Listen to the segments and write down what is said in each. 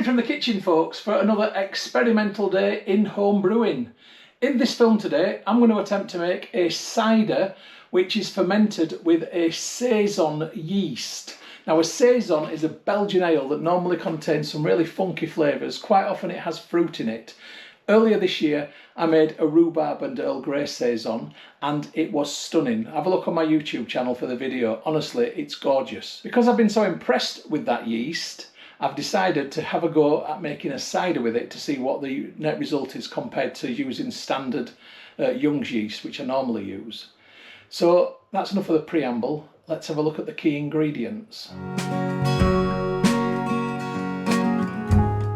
from the kitchen, folks, for another experimental day in home brewing. In this film today, I'm going to attempt to make a cider which is fermented with a Saison yeast. Now, a Saison is a Belgian ale that normally contains some really funky flavours. Quite often it has fruit in it. Earlier this year, I made a rhubarb and Earl Grey Saison and it was stunning. Have a look on my YouTube channel for the video. Honestly, it's gorgeous. Because I've been so impressed with that yeast, I've decided to have a go at making a cider with it to see what the net result is compared to using standard Young's yeast, which I normally use. So that's enough of the preamble. Let's have a look at the key ingredients.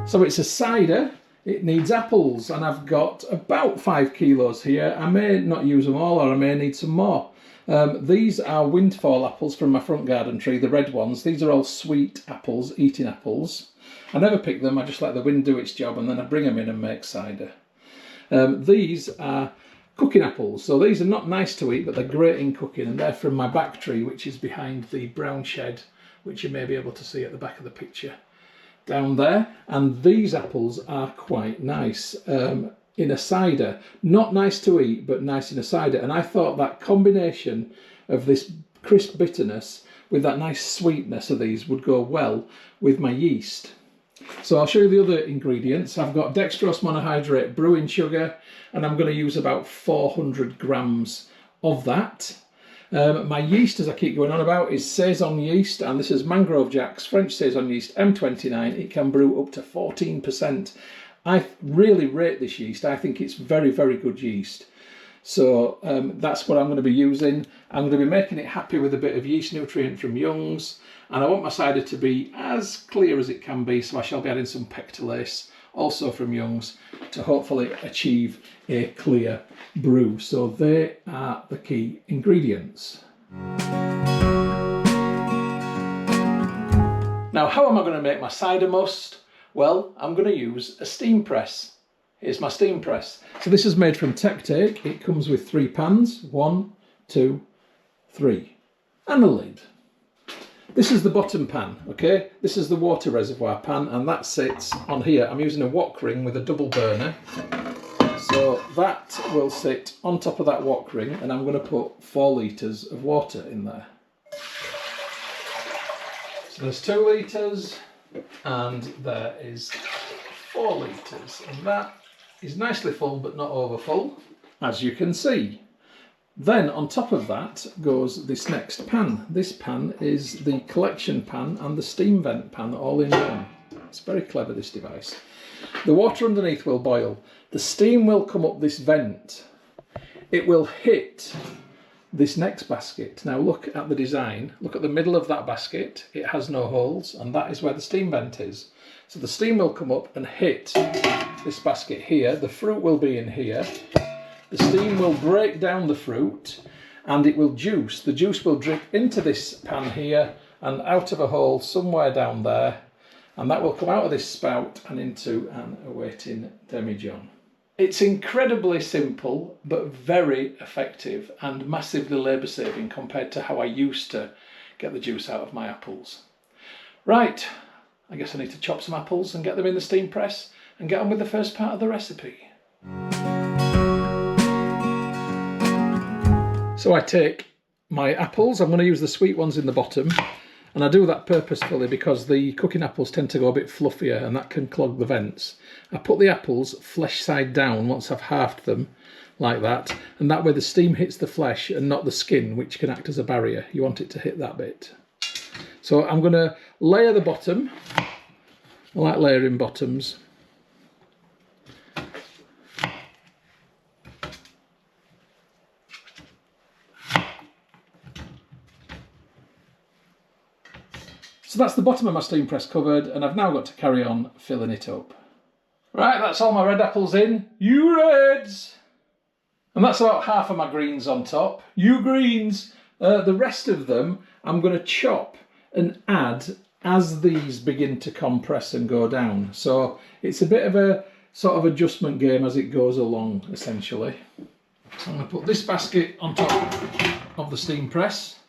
So it's a cider. It needs apples, and I've got about 5 kilos here. I may not use them all, or I may need some more. These are windfall apples from my front garden tree, the red ones. These are all sweet apples, eating apples. I never pick them, I just let the wind do its job and then I bring them in and make cider. These are cooking apples, so these are not nice to eat, but they're great in cooking, and they're from my back tree, which is behind the brown shed, which you may be able to see at the back of the picture down there. And these apples are quite nice in a cider. Not nice to eat, but nice in a cider. And I thought that combination of this crisp bitterness with that nice sweetness of these would go well with my yeast. So I'll show you the other ingredients. I've got dextrose monohydrate brewing sugar, and I'm going to use about 400 grams of that. My yeast, as I keep going on about, is Saison Yeast, and this is Mangrove Jack's French Saison Yeast M29. It can brew up to 14%. I really rate this yeast. I think it's very, very good yeast. So that's what I'm going to be using. I'm going to be making it happy with a bit of yeast nutrient from Young's, and I want my cider to be as clear as it can be, so I shall be adding some pectolase, also from Young's, to hopefully achieve a clear brew. So they are the key ingredients. Now, how am I going to make my cider must? Well, I'm going to use a steam press. Here's my steam press. So this is made from Tectake. It comes with 3 pans, 1, 2, 3, and a lid. This is the bottom pan, okay? This is the water reservoir pan, and that sits on here. I'm using a wok ring with a double burner. So that will sit on top of that wok ring, and I'm going to put 4 litres of water in there. So there's 2 litres, and there is 4 litres, and that is nicely full but not over full, as you can see. Then on top of that goes this next pan. This pan is the collection pan and the steam vent pan all in one. It's very clever, this device. The water underneath will boil. The steam will come up this vent. It will hit this next basket. Now look at the design. Look at the middle of that basket. It has no holes, and that is where the steam vent is. So the steam will come up and hit this basket here. The fruit will be in here. The steam will break down the fruit and it will juice. The juice will drip into this pan here and out of a hole somewhere down there, and that will come out of this spout and into an awaiting demijohn. It's incredibly simple but very effective and massively labour saving compared to how I used to get the juice out of my apples. Right, I guess I need to chop some apples and get them in the steam press and get on with the first part of the recipe. So I take my apples. I'm going to use the sweet ones in the bottom, and I do that purposefully because the cooking apples tend to go a bit fluffier and that can clog the vents. I put the apples flesh side down once I've halved them, like that, and that way the steam hits the flesh and not the skin, which can act as a barrier. You want it to hit that bit. So I'm going to layer the bottom. I like layering bottoms. So that's the bottom of my steam press covered, and I've now got to carry on filling it up. Right, that's all my red apples in. You reds! And that's about half of my greens on top. You greens! The rest of them I'm going to chop and add as these begin to compress and go down. So it's a bit of a sort of adjustment game as it goes along, essentially. So I'm going to put this basket on top of the steam press.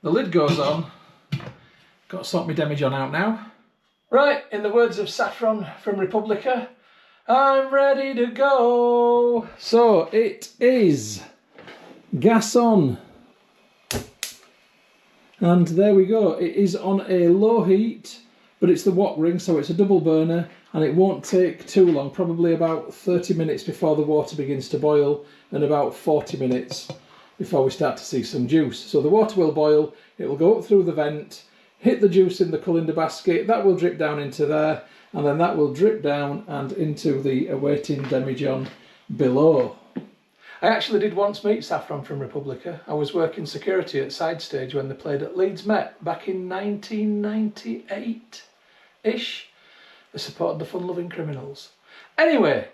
The lid goes on. Got to sort my demijohn out now. Right, in the words of Saffron from Republica, I'm ready to go. So it is gas on. And there we go. It is on a low heat, but it's the wok ring, so it's a double burner, and it won't take too long, probably about 30 minutes before the water begins to boil and about 40 minutes before we start to see some juice. So the water will boil, it will go up through the vent, hit the juice in the colander basket, that will drip down into there, and then that will drip down and into the awaiting demijohn below. I actually did once meet Saffron from Republica. I was working security at Side Stage when they played at Leeds Met back in 1998-ish. They supported the fun-loving criminals. Anyway,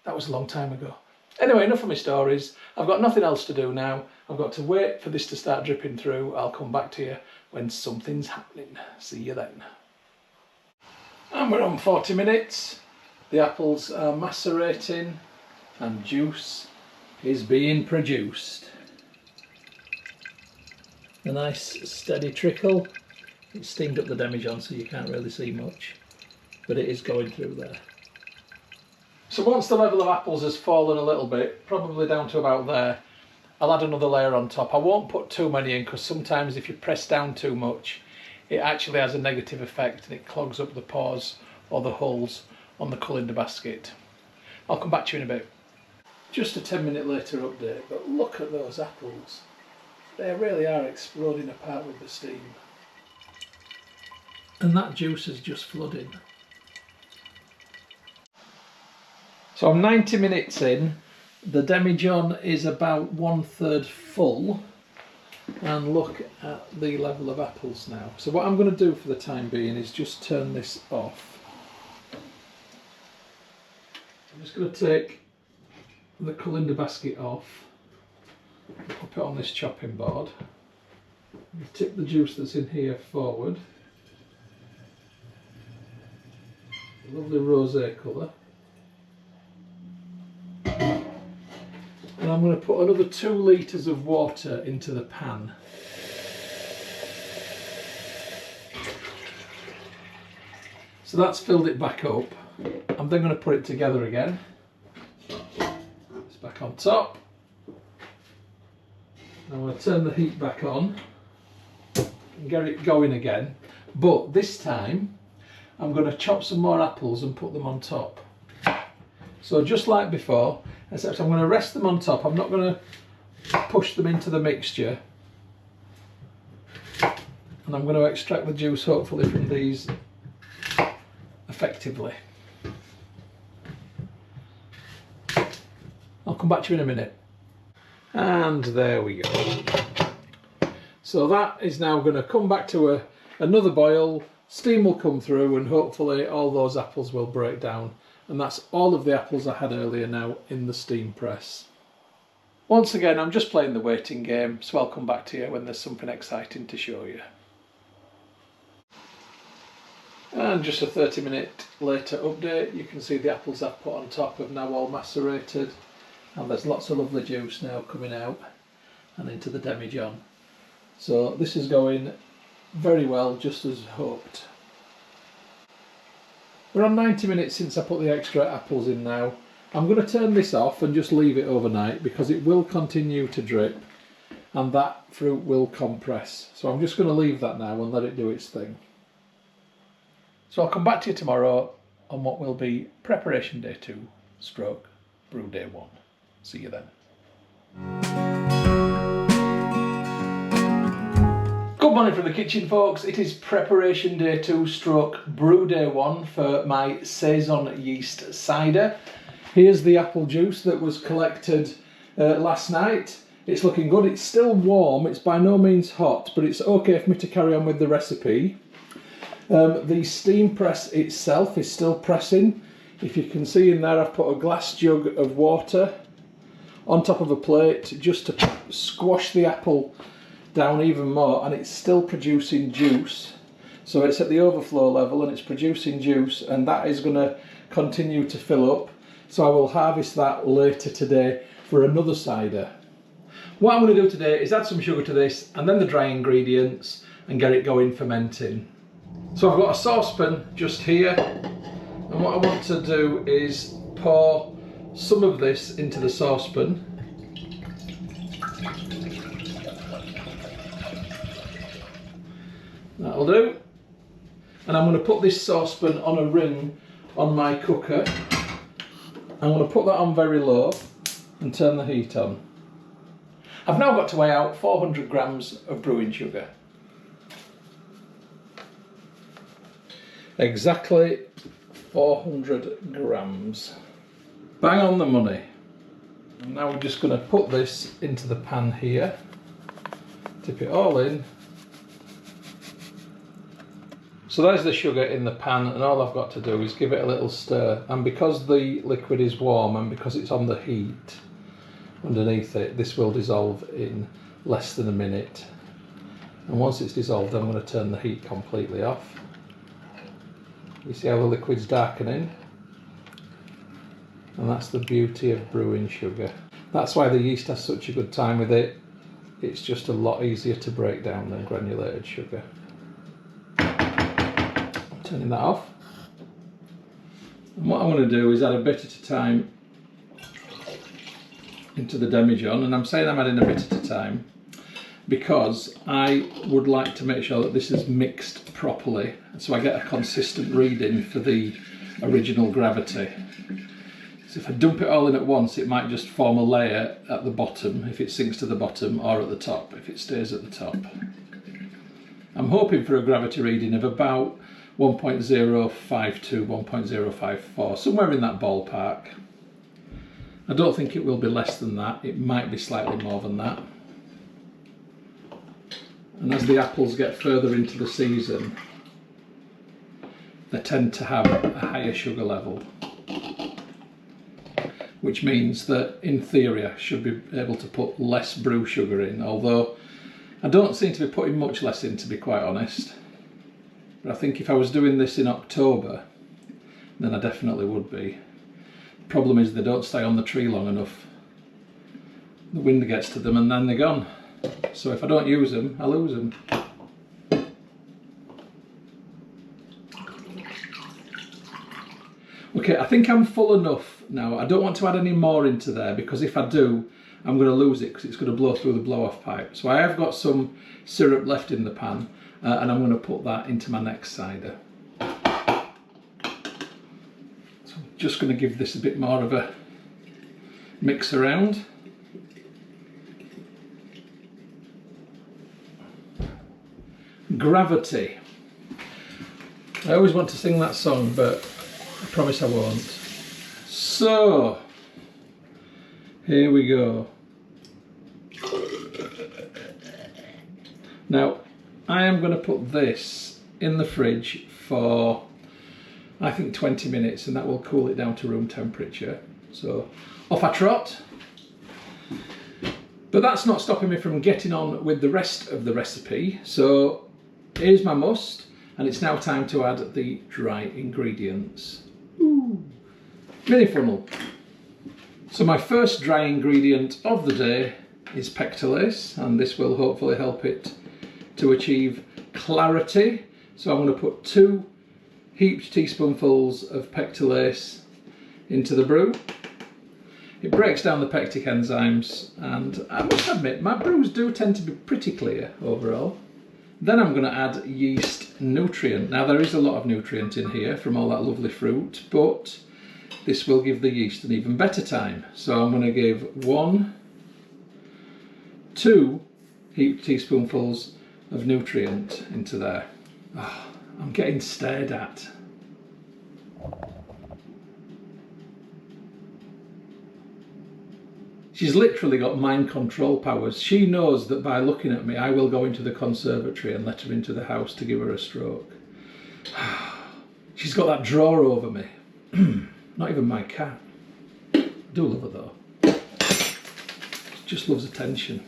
that was a long time ago. Anyway, enough of my stories. I've got nothing else to do now. I've got to wait for this to start dripping through. I'll come back to you when something's happening. See you then. And we're on 40 minutes. The apples are macerating and juice is being produced. A nice steady trickle. It's steamed up the demijohn so you can't really see much, but it is going through there. So once the level of apples has fallen a little bit, probably down to about there, I'll add another layer on top. I won't put too many in because sometimes if you press down too much, it actually has a negative effect and it clogs up the pores or the holes on the colander basket. I'll come back to you in a bit. Just a 10-minute later update, but look at those apples. They really are exploding apart with the steam. And that juice is just flooding. So I'm 90 minutes in. The demijohn is about 1/3 full, and look at the level of apples now. So what I'm going to do for the time being is just turn this off. I'm just going to take the colander basket off, pop it on this chopping board, tip the juice that's in here forward. Lovely rosé colour. And I'm going to put another 2 litres of water into the pan. So that's filled it back up. I'm then going to put it together again. It's back on top. I'm going to turn the heat back on and get it going again. But this time I'm going to chop some more apples and put them on top. So just like before, except I'm going to rest them on top. I'm not going to push them into the mixture. And I'm going to extract the juice hopefully from these effectively. I'll come back to you in a minute. And there we go. So that is now going to come back to another boil. Steam will come through and hopefully all those apples will break down. And that's all of the apples I had earlier now in the steam press. Once again, I'm just playing the waiting game, so I'll come back to you when there's something exciting to show you. And just a 30-minute later update, you can see the apples I've put on top have now all macerated, and there's lots of lovely juice now coming out and into the demijohn. So this is going very well, just as hoped. We're on 90 minutes since I put the extra apples in now. I'm going to turn this off and just leave it overnight because it will continue to drip and that fruit will compress. So I'm just going to leave that now and let it do its thing. So I'll come back to you tomorrow on what will be preparation day 2 stroke brew day 1. See you then. Good morning from the kitchen, folks. It is preparation day 2 stroke brew day 1 for my Saison Yeast cider. Here's the apple juice that was collected last night. It's looking good. It's still warm. It's by no means hot, but it's okay for me to carry on with the recipe. The steam press itself is still pressing. If you can see in there, I've put a glass jug of water on top of a plate just to squash the apple down even more, and it's still producing juice. So it's at the overflow level and it's producing juice, and that is going to continue to fill up. So I will harvest that later today for another cider. What I'm going to do today is add some sugar to this and then the dry ingredients and get it going fermenting. So I've got a saucepan just here, and what I want to do is pour some of this into the saucepan. That'll do. And I'm going to put this saucepan on a ring on my cooker. I'm going to put that on very low and turn the heat on. I've now got to weigh out 400 grams of brewing sugar. Exactly 400 grams. Bang on the money. And now we're just going to put this into the pan here. Tip it all in. So there's the sugar in the pan, and all I've got to do is give it a little stir. And because the liquid is warm and because it's on the heat underneath it, this will dissolve in less than a minute. And once it's dissolved, I'm going to turn the heat completely off. You see how the liquid's darkening? And that's the beauty of brewing sugar. That's why the yeast has such a good time with it. It's just a lot easier to break down than granulated sugar. I'm turning that off. And what I'm going to do is add a bit at a time into the demijohn. And I'm saying I'm adding a bit at a time because I would like to make sure that this is mixed properly, so I get a consistent reading for the original gravity. So if I dump it all in at once, it might just form a layer at the bottom if it sinks to the bottom, or at the top if it stays at the top. I'm hoping for a gravity reading of about 1.052, 1.054, somewhere in that ballpark. I don't think it will be less than that, it might be slightly more than that. And as the apples get further into the season, they tend to have a higher sugar level, which means that in theory I should be able to put less brew sugar in, although I don't seem to be putting much less in, to be quite honest. But I think if I was doing this in October, then I definitely would be. The problem is they don't stay on the tree long enough. The wind gets to them and then they're gone. So if I don't use them, I lose them. Okay, I think I'm full enough now. I don't want to add any more into there because if I do, I'm going to lose it because it's going to blow through the blow-off pipe. So I have got some syrup left in the pan and I'm going to put that into my next cider. So I'm just going to give this a bit more of a mix around. Gravity. I always want to sing that song, but I promise I won't. So, here we go. Now, I am going to put this in the fridge for, I think, 20 minutes, and that will cool it down to room temperature. So, off I trot. But that's not stopping me from getting on with the rest of the recipe. So, here's my must, and it's now time to add the dry ingredients. Ooh. Mini funnel. So my first dry ingredient of the day is pectolase, and this will hopefully help it to achieve clarity. So I'm going to put 2 heaped teaspoonfuls of pectolase into the brew. It breaks down the pectic enzymes, and I must admit my brews do tend to be pretty clear overall. Then I'm going to add yeast nutrient. Now there is a lot of nutrient in here from all that lovely fruit, but this will give the yeast an even better time. So I'm going to give 2 heaped teaspoonfuls of nutrient into there. Oh, I'm getting stared at. She's literally got mind control powers. She knows that by looking at me, I will go into the conservatory and let her into the house to give her a stroke. She's got that drawer over me. Not even my cat. I do love her though. She just loves attention.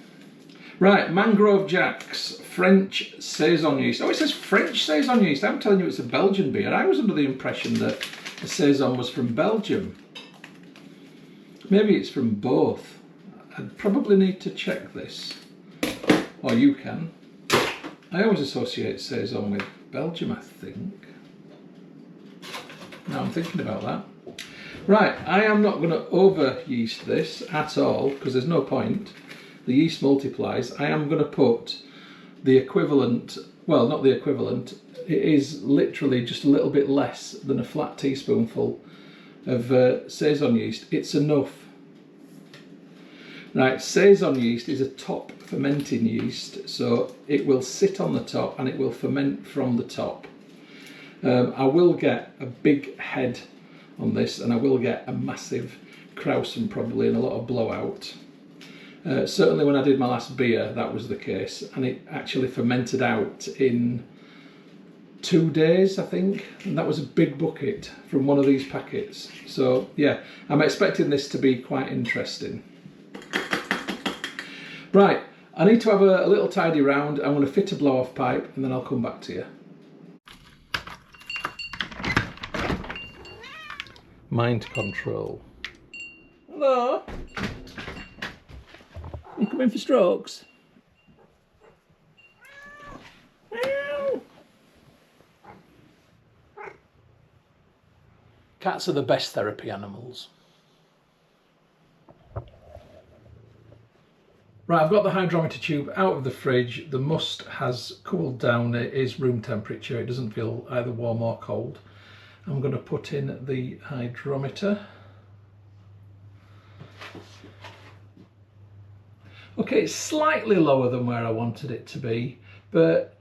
Right, Mangrove Jack's French Saison Yeast. Oh, it says French Saison Yeast. I'm telling you it's a Belgian beer. I was under the impression that the Saison was from Belgium. Maybe it's from both. I'd probably need to check this. Or you can. I always associate Saison with Belgium, I think. Now I'm thinking about that. Right, I am not going to over yeast this at all because there's no point. The yeast multiplies. I am going to put the equivalent, well, not the equivalent, it is literally just a little bit less than a flat teaspoonful of Saison yeast. It's enough. Right, Saison yeast is a top fermenting yeast, so it will sit on the top and it will ferment from the top. I will get a big head on this, and I will get a massive Krausen probably and a lot of blowout. Certainly when I did my last beer that was the case, and it actually fermented out in 2 days I think, and that was a big bucket from one of these packets. So yeah, I'm expecting this to be quite interesting. Right, I need to have a little tidy round. I'm going to fit a blow-off pipe and then I'll come back to you. Mind control. Hello? You coming for strokes? Meow. Cats are the best therapy animals. Right, I've got the hydrometer tube out of the fridge. The must has cooled down. It is room temperature. It doesn't feel either warm or cold. I'm going to put in the hydrometer. Okay, it's slightly lower than where I wanted it to be, but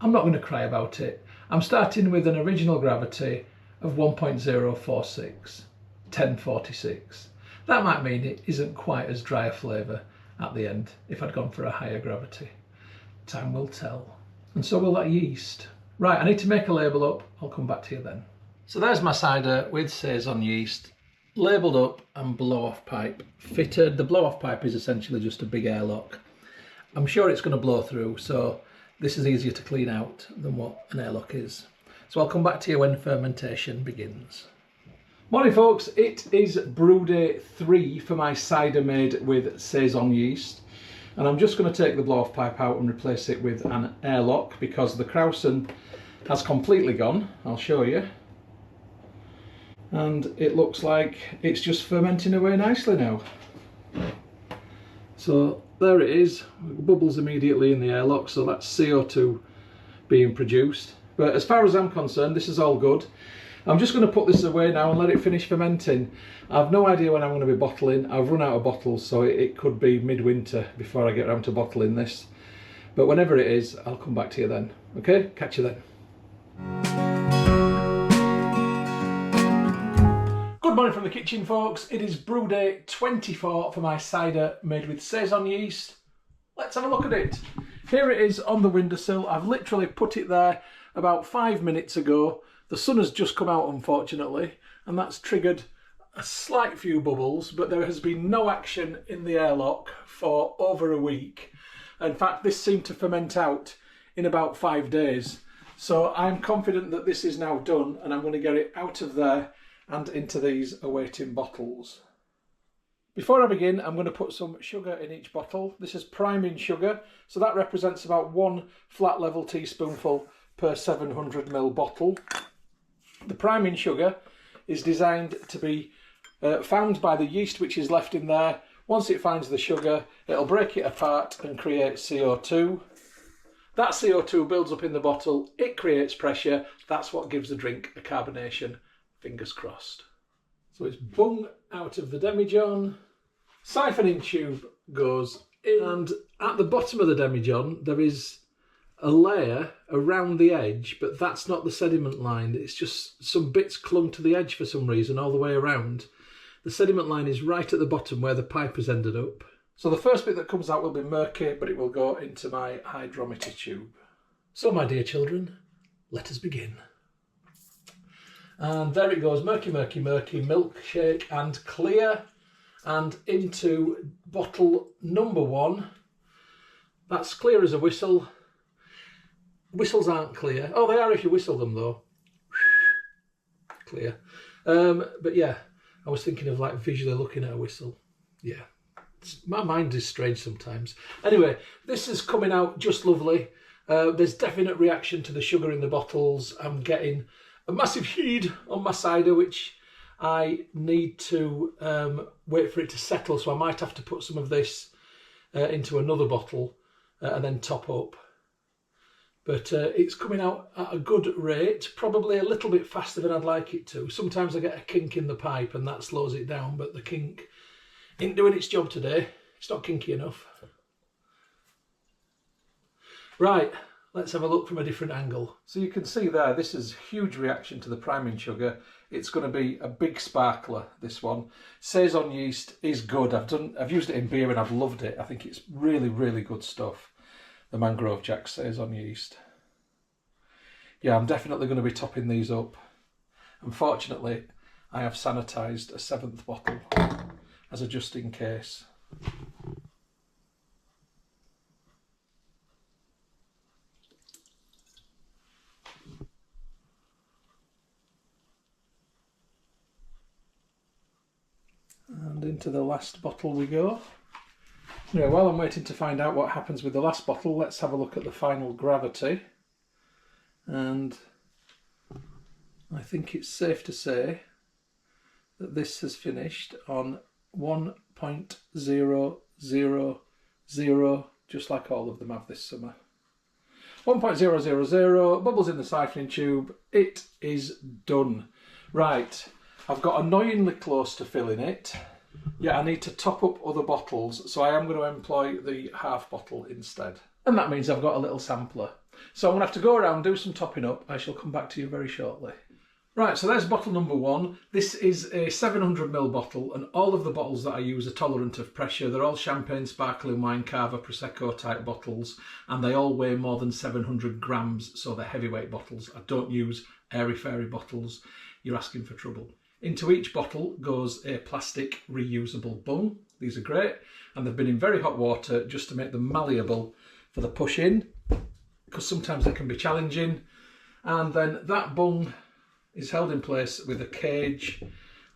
I'm not going to cry about it. I'm starting with an original gravity of 1.046, 1046. That might mean it isn't quite as dry a flavour at the end if I'd gone for a higher gravity. Time will tell. And so will that yeast. Right, I need to make a label up. I'll come back to you then. So there's my cider with Saison yeast, labelled up and blow-off pipe fitted. The blow-off pipe is essentially just a big airlock. I'm sure it's going to blow through, so this is easier to clean out than what an airlock is. So I'll come back to you when fermentation begins. Morning folks, it is brew day 3 for my cider made with Saison yeast. And I'm just going to take the blow-off pipe out and replace it with an airlock because the Krausen has completely gone. I'll show you. And it looks like it's just fermenting away nicely now. So there it is, bubbles immediately in the airlock, so that's CO2 being produced. But as far as I'm concerned, this is all good. I'm just going to put this away now and let it finish fermenting. I've no idea when I'm going to be bottling. I've run out of bottles, so it could be midwinter before I get around to bottling this. But whenever it is, I'll come back to you then. Okay, catch you then. Good morning from the kitchen folks, it is brew day 24 for my cider made with Saison yeast. Let's have a look at it. Here it is on the windowsill. I've literally put it there about 5 minutes ago. The sun has just come out unfortunately, and that's triggered a slight few bubbles, but there has been no action in the airlock for over a week. In fact, this seemed to ferment out in about 5 days. So I'm confident that this is now done and I'm going to get it out of there and into these awaiting bottles. Before I begin, I'm going to put some sugar in each bottle. This is priming sugar, so that represents about 1 flat level teaspoonful per 700ml bottle. The priming sugar is designed to be found by the yeast which is left in there. Once it finds the sugar, it'll break it apart and create CO2. That CO2 builds up in the bottle, it creates pressure, that's what gives the drink a carbonation. Fingers crossed. So it's bung out of the demijohn. Siphoning tube goes in, and at the bottom of the demijohn there is a layer around the edge, but that's not the sediment line. It's just some bits clung to the edge for some reason all the way around. The sediment line is right at the bottom where the pipe has ended up. So the first bit that comes out will be murky, but it will go into my hydrometer tube. So my dear children, let us begin. And there it goes, murky, murky, murky, milkshake and clear, and into bottle number 1. That's clear as a whistle. Whistles aren't clear. Oh, they are if you whistle them though. Clear. But yeah, I was thinking of like visually looking at a whistle. Yeah, my mind is strange sometimes. Anyway, this is coming out just lovely. There's definite reaction to the sugar in the bottles. I'm getting a massive heat on my cider, which I need to wait for it to settle, so I might have to put some of this into another bottle and then top up. But it's coming out at a good rate, probably a little bit faster than I'd like it to. Sometimes I get a kink in the pipe and that slows it down, but the kink ain't doing its job today. It's not kinky enough. Right, let's have a look from a different angle. So you can see there, this is huge reaction to the priming sugar. It's going to be a big sparkler, this one. Saison yeast is good. I've used it in beer and I've loved it. I think it's really, really good stuff. The Mangrove Jack Saison yeast. Yeah, I'm definitely going to be topping these up. Unfortunately, I have sanitised a 7th bottle as a just in case. And into the last bottle we go. Yeah, while I'm waiting to find out what happens with the last bottle, let's have a look at the final gravity. And I think it's safe to say that this has finished on 1.000, just like all of them have this summer. 1.000, bubbles in the siphoning tube. It is done. Right, I've got annoyingly close to filling it. Yeah, I need to top up other bottles, so I am going to employ the half bottle instead. And that means I've got a little sampler. So I'm going to have to go around, do some topping up. I shall come back to you very shortly. Right, so there's bottle number 1. This is a 700ml bottle, and all of the bottles that I use are tolerant of pressure. They're all champagne, sparkling wine, cava, prosecco type bottles, and they all weigh more than 700 grams, so they're heavyweight bottles. I don't use airy-fairy bottles. You're asking for trouble. Into each bottle goes a plastic reusable bung. These are great, and they've been in very hot water just to make them malleable for the push in, because sometimes they can be challenging. And then that bung is held in place with a cage,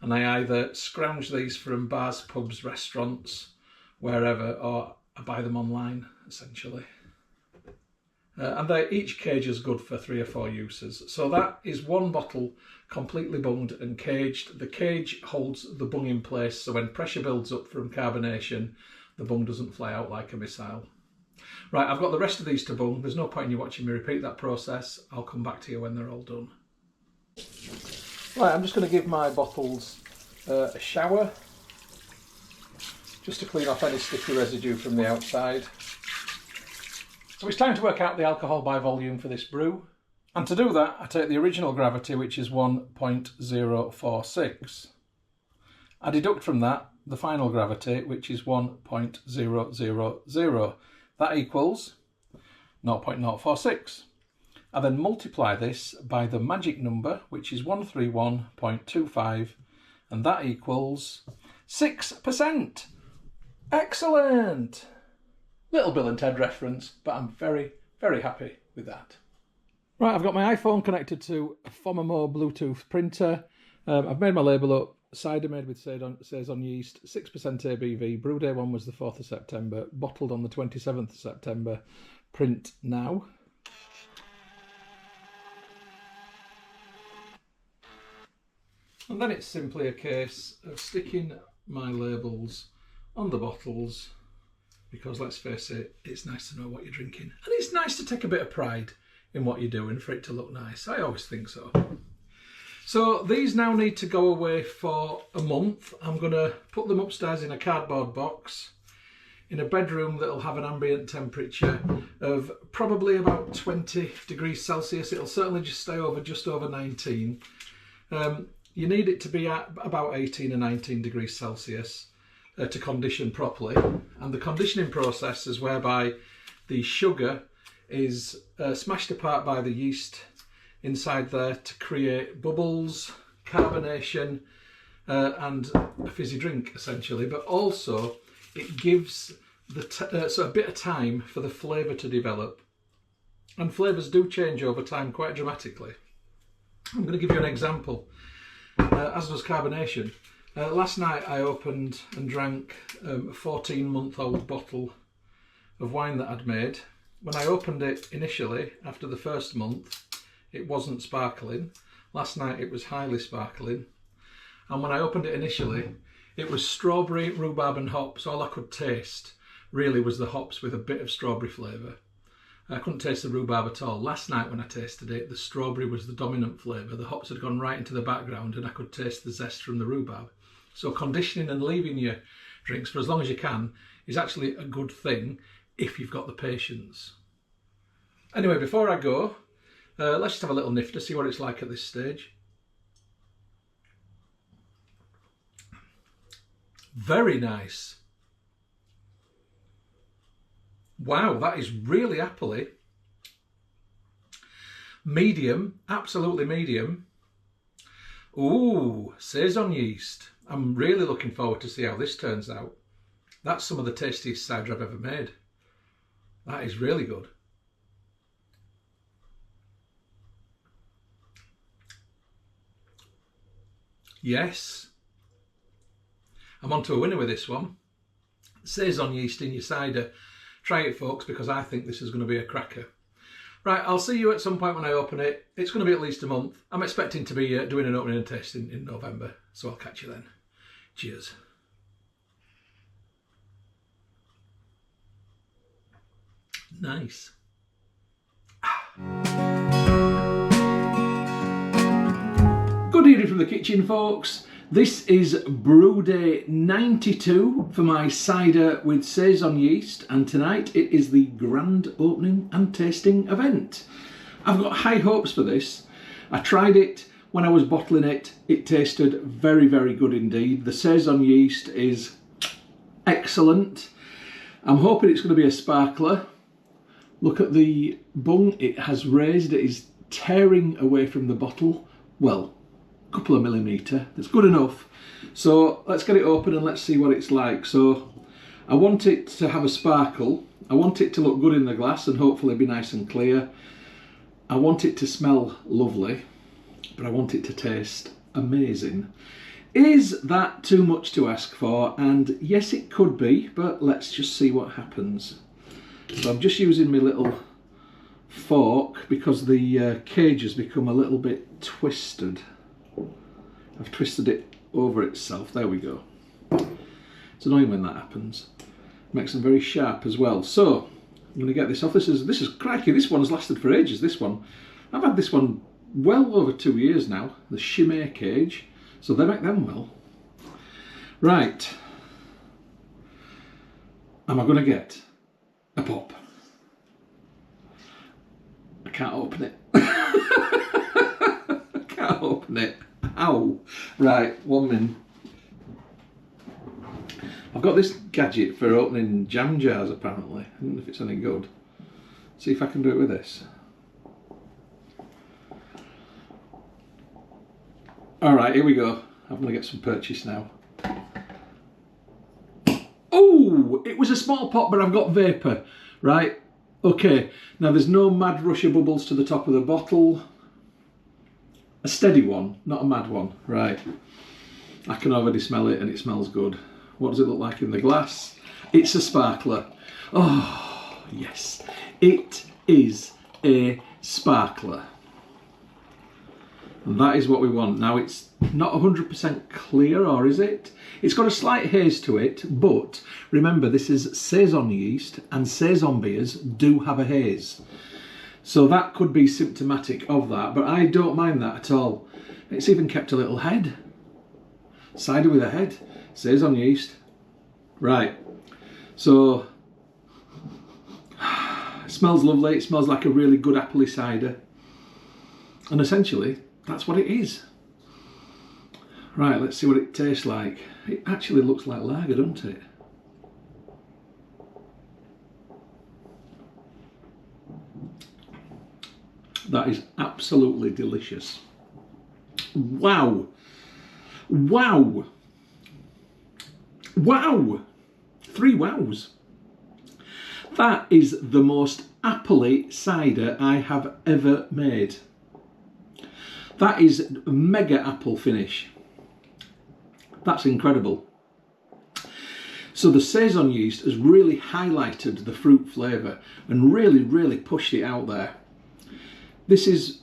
and I either scrounge these from bars, pubs, restaurants, wherever, or I buy them online, essentially. And each cage is good for 3 or 4 uses. So that is one bottle completely bunged and caged. The cage holds the bung in place, so when pressure builds up from carbonation, the bung doesn't fly out like a missile. Right, I've got the rest of these to bung. There's no point in you watching me repeat that process. I'll come back to you when they're all done. Right, I'm just going to give my bottles a shower, just to clean off any sticky residue from the outside. So it's time to work out the alcohol by volume for this brew. And to do that, I take the original gravity, which is 1.046. I deduct from that the final gravity, which is 1.000. That equals 0.046. I then multiply this by the magic number, which is 131.25, and that equals 6%. Excellent! Little Bill and Ted reference, but I'm very, very happy with that. Right, I've got my iPhone connected to a Fomamo Bluetooth printer. I've made my label up. Cider made with Saison Yeast, 6% ABV. Brew day 1 was the 4th of September. Bottled on the 27th of September. Print now. And then it's simply a case of sticking my labels on the bottles, because let's face it, it's nice to know what you're drinking. And it's nice to take a bit of pride in what you're doing for it to look nice. I always think so. So these now need to go away for a month. I'm going to put them upstairs in a cardboard box in a bedroom that'll have an ambient temperature of probably about 20 degrees Celsius. It'll certainly just stay just over 19. You need it to be at about 18 or 19 degrees Celsius to condition properly. And the conditioning process is whereby the sugar is smashed apart by the yeast inside there to create bubbles, carbonation, and a fizzy drink essentially. But also it gives a bit of time for the flavour to develop. And flavours do change over time quite dramatically. I'm going to give you an example, as does carbonation. Last night I opened and drank a 14-month-old bottle of wine that I'd made. when I opened it initially, after the first month, it wasn't sparkling. Last night it was highly sparkling. And when I opened it initially, it was strawberry, rhubarb and hops. All I could taste really was the hops with a bit of strawberry flavour. I couldn't taste the rhubarb at all. Last night when I tasted it, the strawberry was the dominant flavour. The hops had gone right into the background and I could taste the zest from the rhubarb. So conditioning and leaving your drinks for as long as you can is actually a good thing if you've got the patience. Anyway, before I go, let's just have a little nifter, see what it's like at this stage. Very nice. Wow, that is really appley. Medium, absolutely medium. Ooh, Saison Yeast. I'm really looking forward to see how this turns out. That's some of the tastiest cider I've ever made. That is really good. Yes. I'm on to a winner with this one. Saison Yeast in your cider. Try it, folks, because I think this is going to be a cracker. Right, I'll see you at some point when I open it. It's going to be at least a month. I'm expecting to be doing an opening and tasting in November, so I'll catch you then. Cheers. Nice. Good evening from the kitchen, folks. This is brew day 92 for my cider with Saison Yeast, and tonight it is the grand opening and tasting event. I've got high hopes for this. I tried it when I was bottling it. It tasted very, very good indeed. The Saison Yeast is excellent. I'm hoping it's going to be a sparkler. Look at the bung it has raised. It is tearing away from the bottle. Well, couple of millimetre, that's good enough. So let's get it open and let's see what it's like. So I want it to have a sparkle, I want it to look good in the glass and hopefully be nice and clear. I want it to smell lovely, but I want it to taste amazing. Is that too much to ask for? And yes, it could be, but let's just see what happens. So I'm just using my little fork because the cage has become a little bit twisted. I've twisted it over itself. There we go. It's annoying when that happens. Makes them very sharp as well. So I'm going to get this off. This is crikey. This one's lasted for ages. This one, I've had this one well over 2 years now. The Chimay cage. So they make them well. Right. Am I going to get a pop? I can't open it. I can't open it. Ow. Right, 1 minute. I've got this gadget for opening jam jars apparently. I don't know if it's any good. See if I can do it with this. Alright, here we go. I'm going to get some purchase now. Oh, it was a small pot, but I've got vapour. Right, okay. Now there's no mad rush of bubbles to the top of the bottle. A steady one, not a mad one. Right, I can already smell it and it smells good. What does it look like in the glass? It's a sparkler. Oh, yes. It is a sparkler. And that is what we want. Now, it's not 100% clear, or is it? It's got a slight haze to it, but remember, this is Saison yeast, and Saison beers do have a haze. So that could be symptomatic of that, but I don't mind that at all. It's even kept a little head. Cider with a head. Saison yeast. Right. So, it smells lovely. It smells like a really good appley cider. And essentially, that's what it is. Right, let's see what it tastes like. It actually looks like lager, doesn't it? That is absolutely delicious. Wow. Wow. Wow. 3 wows. That is the most appley cider I have ever made. That is mega apple finish. That's incredible. So the Saison yeast has really highlighted the fruit flavour and really pushed it out there. This is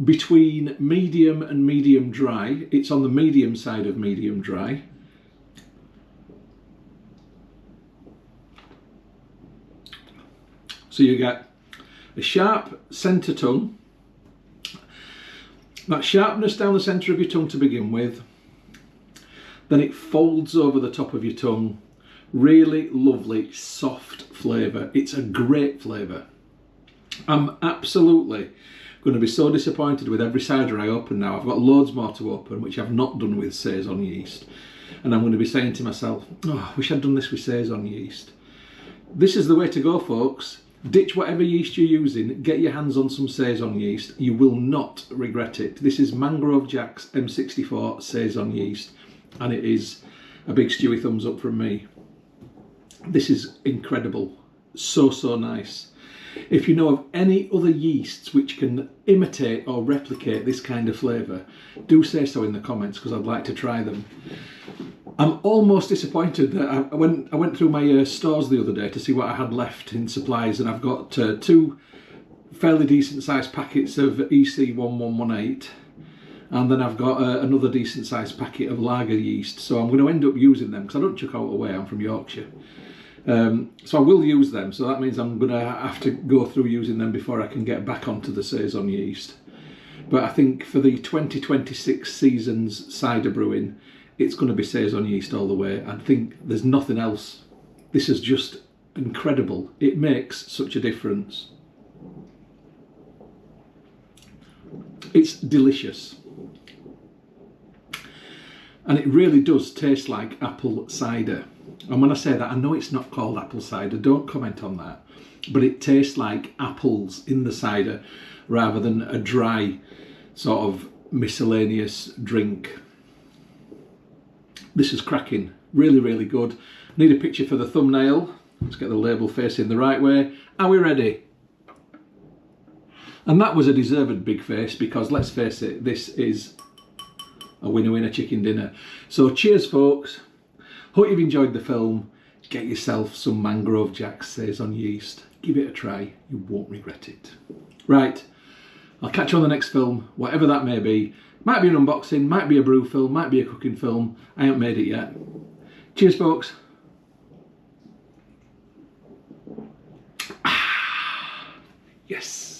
between medium and medium dry. It's on the medium side of medium dry. So you get a sharp centre tongue, that sharpness down the centre of your tongue to begin with, then it folds over the top of your tongue. Really lovely, soft flavour. It's a great flavour. I'm absolutely going to be so disappointed with every cider I open now. I've got loads more to open, which I've not done with Saison yeast. And I'm going to be saying to myself, oh, I wish I'd done this with Saison yeast. This is the way to go, folks. Ditch whatever yeast you're using, get your hands on some Saison yeast. You will not regret it. This is Mangrove Jack's M64 Saison yeast, and it is a big Stewie thumbs up from me. This is incredible. So nice. If you know of any other yeasts which can imitate or replicate this kind of flavour, do say so in the comments, because I'd like to try them. I'm almost disappointed that I went through my stores the other day to see what I had left in supplies, and I've got 2 fairly decent sized packets of EC1118, and then I've got another decent sized packet of lager yeast. So I'm going to end up using them because I don't chuck out away. I'm from Yorkshire. So I will use them, so that means I'm going to have to go through using them before I can get back onto the Saison yeast. But I think for the 2026 season's cider brewing, it's going to be Saison yeast all the way. I think there's nothing else. This is just incredible. It makes such a difference. It's delicious. And it really does taste like apple cider. And when I say that, I know it's not called apple cider, don't comment on that, but it tastes like apples in the cider rather than a dry sort of miscellaneous drink. This is cracking, really good. Need a picture for the thumbnail. Let's get the label facing the right way. Are we ready? And that was a deserved big face, because let's face it, this is a winner chicken dinner. So cheers, folks. Hope you've enjoyed the film. Get yourself some Mangrove Jack's Saison yeast. Give it a try. You won't regret it. Right, I'll catch you on the next film, whatever that may be. Might be an unboxing, might be a brew film, might be a cooking film. I haven't made it yet. Cheers, folks. Yes.